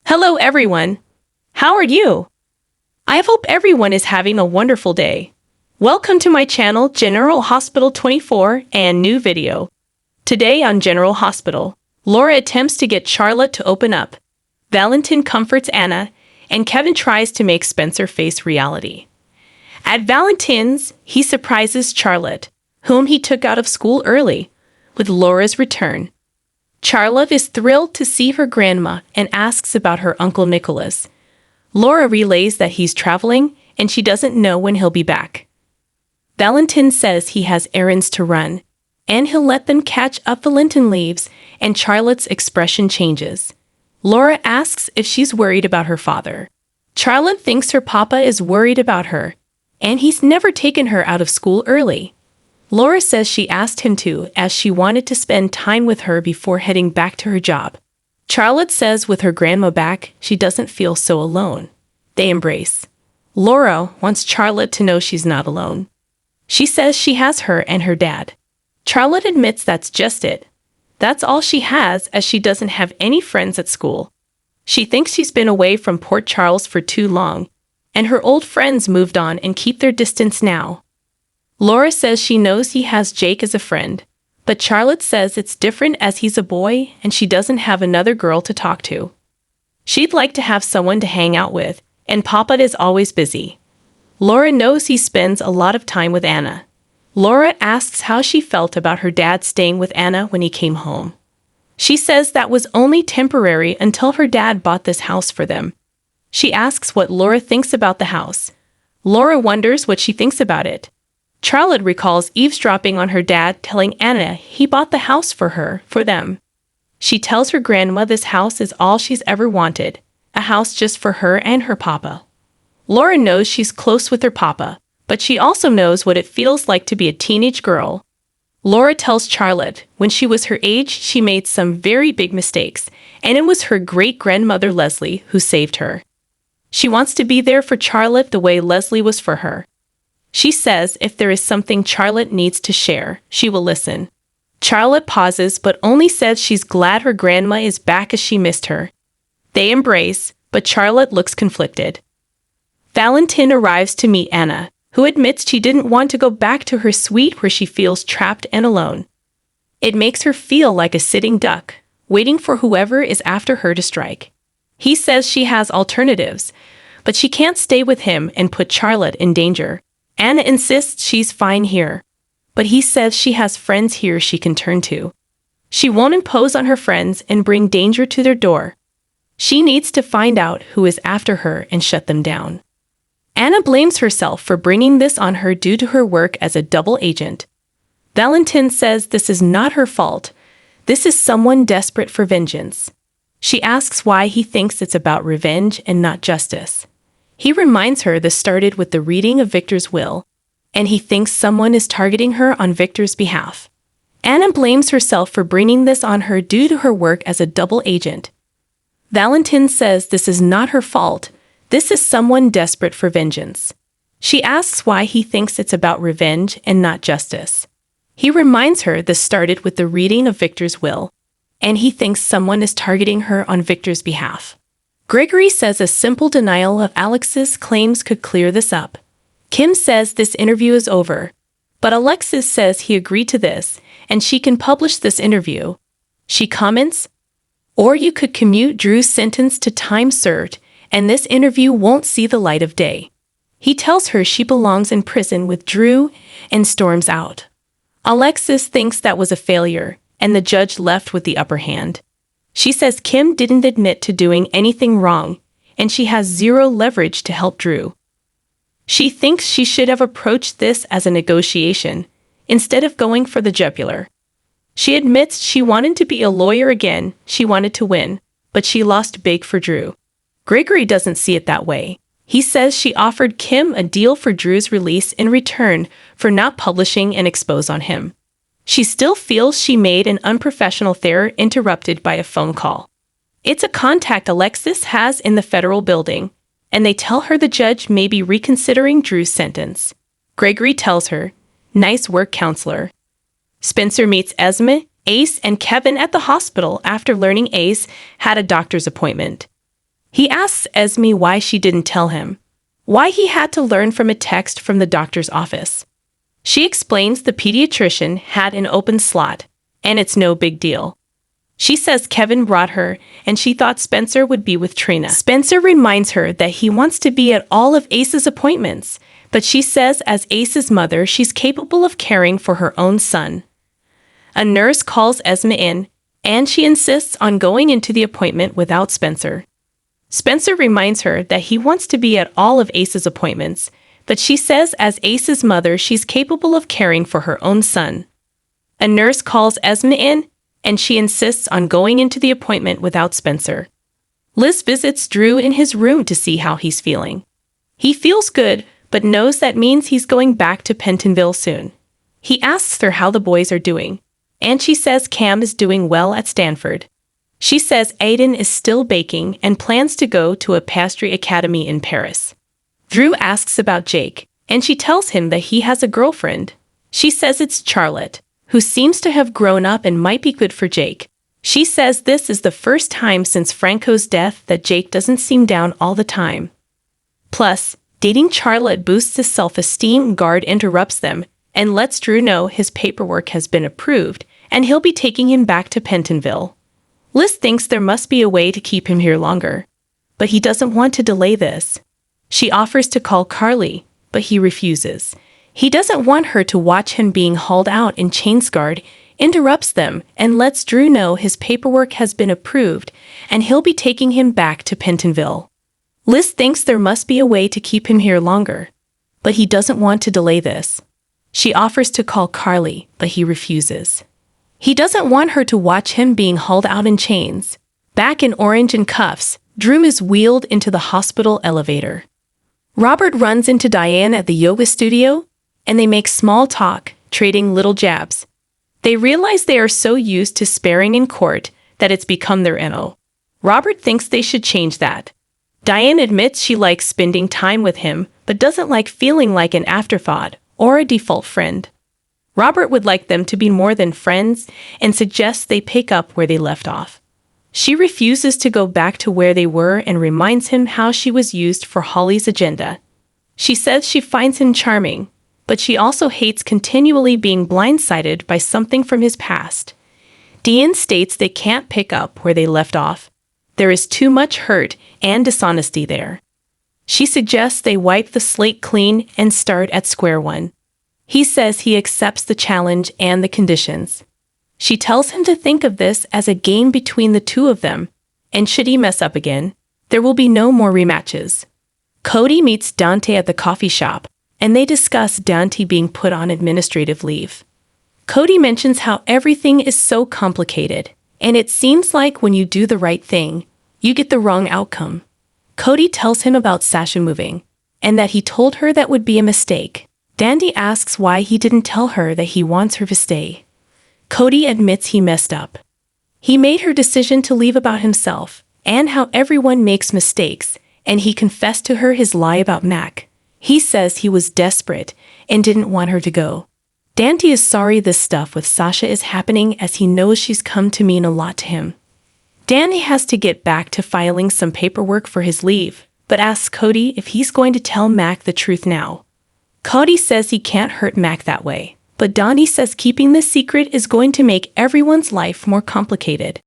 Hello, everyone. How are you? I hope everyone is having a wonderful day. Welcome to my channel, General Hospital 24, and new video. Today on General Hospital, Laura attempts to get Charlotte to open up. Valentin comforts Anna, and Kevin tries to make Spencer face reality. At Valentin's, he surprises Charlotte, whom he took out of school early, with Laura's return. Charlotte is thrilled to see her grandma and asks about her Uncle Nicholas. Laura relays that he's traveling and she doesn't know when he'll be back. Valentin says he has errands to run, and he'll let them catch up. Valentin leaves, and Charlotte's expression changes. Laura asks if she's worried about her father. Charlotte thinks her papa is worried about her, and he's never taken her out of school early. Laura says she asked him to, as she wanted to spend time with her before heading back to her job. Charlotte says with her grandma back, she doesn't feel so alone. They embrace. Laura wants Charlotte to know she's not alone. She says she has her and her dad. Charlotte admits that's just it. That's all she has, as she doesn't have any friends at school. She thinks she's been away from Port Charles for too long, and her old friends moved on and keep their distance now. Laura says she knows he has Jake as a friend, but Charlotte says it's different as he's a boy and she doesn't have another girl to talk to. She'd like to have someone to hang out with, and Papa is always busy. Laura knows he spends a lot of time with Anna. Laura asks how she felt about her dad staying with Anna when he came home. She says that was only temporary until her dad bought this house for them. She asks what Laura thinks about the house. Laura wonders what she thinks about it. Charlotte recalls eavesdropping on her dad telling Anna he bought the house for them. She tells her grandma this house is all she's ever wanted, a house just for her and her papa. Laura knows she's close with her papa, but she also knows what it feels like to be a teenage girl. Laura tells Charlotte when she was her age, she made some very big mistakes, and it was her great-grandmother Leslie who saved her. She wants to be there for Charlotte the way Leslie was for her. She says if there is something Charlotte needs to share, she will listen. Charlotte pauses but only says she's glad her grandma is back as she missed her. They embrace, but Charlotte looks conflicted. Valentin arrives to meet Anna, who admits she didn't want to go back to her suite where she feels trapped and alone. It makes her feel like a sitting duck, waiting for whoever is after her to strike. He says she has alternatives, but she can't stay with him and put Charlotte in danger. Anna insists she's fine here, but he says she has friends here she can turn to. She won't impose on her friends and bring danger to their door. She needs to find out who is after her and shut them down. Anna blames herself for bringing this on her due to her work as a double agent. Valentin says this is not her fault. This is someone desperate for vengeance. She asks why he thinks it's about revenge and not justice. He reminds her this started with the reading of Victor's will, and he thinks someone is targeting her on Victor's behalf. Anna blames herself for bringing this on her due to her work as a double agent. Valentin says this is not her fault. This is someone desperate for vengeance. She asks why he thinks it's about revenge and not justice. He reminds her this started with the reading of Victor's will, and he thinks someone is targeting her on Victor's behalf. Gregory says a simple denial of Alexis' claims could clear this up. Kim says this interview is over, but Alexis says he agreed to this, and she can publish this interview. She comments, "Or you could commute Drew's sentence to time served, and this interview won't see the light of day." He tells her she belongs in prison with Drew and storms out. Alexis thinks that was a failure, and the judge left with the upper hand. She says Kim didn't admit to doing anything wrong, and she has zero leverage to help Drew. She thinks she should have approached this as a negotiation, instead of going for the jugular. She admits she wanted to be a lawyer again, she wanted to win, but she lost big for Drew. Gregory doesn't see it that way. He says she offered Kim a deal for Drew's release in return for not publishing an expose on him. She still feels she made an unprofessional error interrupted by a phone call. It's a contact Alexis has in the federal building, and they tell her the judge may be reconsidering Drew's sentence. Gregory tells her, "Nice work, counselor." Spencer meets Esme, Ace, and Kevin at the hospital after learning Ace had a doctor's appointment. He asks Esme why she didn't tell him, why he had to learn from a text from the doctor's office. She explains the pediatrician had an open slot, and it's no big deal. She says Kevin brought her, and she thought Spencer would be with Trina. Spencer reminds her that he wants to be at all of Ace's appointments, but she says as Ace's mother, she's capable of caring for her own son. A nurse calls Esme in, and she insists on going into the appointment without Spencer. Spencer reminds her that he wants to be at all of Ace's appointments, but she says as Ace's mother, she's capable of caring for her own son. A nurse calls Esme in, and she insists on going into the appointment without Spencer. Liz visits Drew in his room to see how he's feeling. He feels good, but knows that means he's going back to Pentonville soon. He asks her how the boys are doing, and she says Cam is doing well at Stanford. She says Aiden is still baking and plans to go to a pastry academy in Paris. Drew asks about Jake, and she tells him that he has a girlfriend. She says it's Charlotte, who seems to have grown up and might be good for Jake. She says this is the first time since Franco's death that Jake doesn't seem down all the time. Plus, dating Charlotte boosts his self-esteem. Guard interrupts them and lets Drew know his paperwork has been approved and he'll be taking him back to Pentonville. Liz thinks there must be a way to keep him here longer, but he doesn't want to delay this. She offers to call Carly, but he refuses. He doesn't want her to watch him being hauled out in chains. Guard interrupts them and lets Drew know his paperwork has been approved and he'll be taking him back to Pentonville. Liz thinks there must be a way to keep him here longer, but he doesn't want to delay this. She offers to call Carly, but he refuses. He doesn't want her to watch him being hauled out in chains. Back in orange and cuffs, Drew is wheeled into the hospital elevator. Robert runs into Diane at the yoga studio, and they make small talk, trading little jabs. They realize they are so used to sparring in court that it's become their MO. Robert thinks they should change that. Diane admits she likes spending time with him, but doesn't like feeling like an afterthought or a default friend. Robert would like them to be more than friends and suggests they pick up where they left off. She refuses to go back to where they were and reminds him how she was used for Holly's agenda. She says she finds him charming, but she also hates continually being blindsided by something from his past. Dean states they can't pick up where they left off. There is too much hurt and dishonesty there. She suggests they wipe the slate clean and start at square one. He says he accepts the challenge and the conditions. She tells him to think of this as a game between the two of them, and should he mess up again, there will be no more rematches. Cody meets Dante at the coffee shop, and they discuss Dante being put on administrative leave. Cody mentions how everything is so complicated, and it seems like when you do the right thing, you get the wrong outcome. Cody tells him about Sasha moving, and that he told her that would be a mistake. Dandy asks why he didn't tell her that he wants her to stay. Cody admits he messed up. He made her decision to leave about himself, and how everyone makes mistakes, and he confessed to her his lie about Mac. He says he was desperate and didn't want her to go. Dante is sorry this stuff with Sasha is happening as he knows she's come to mean a lot to him. Danny has to get back to filing some paperwork for his leave, but asks Cody if he's going to tell Mac the truth now. Cody says he can't hurt Mac that way, but Donnie says keeping this secret is going to make everyone's life more complicated.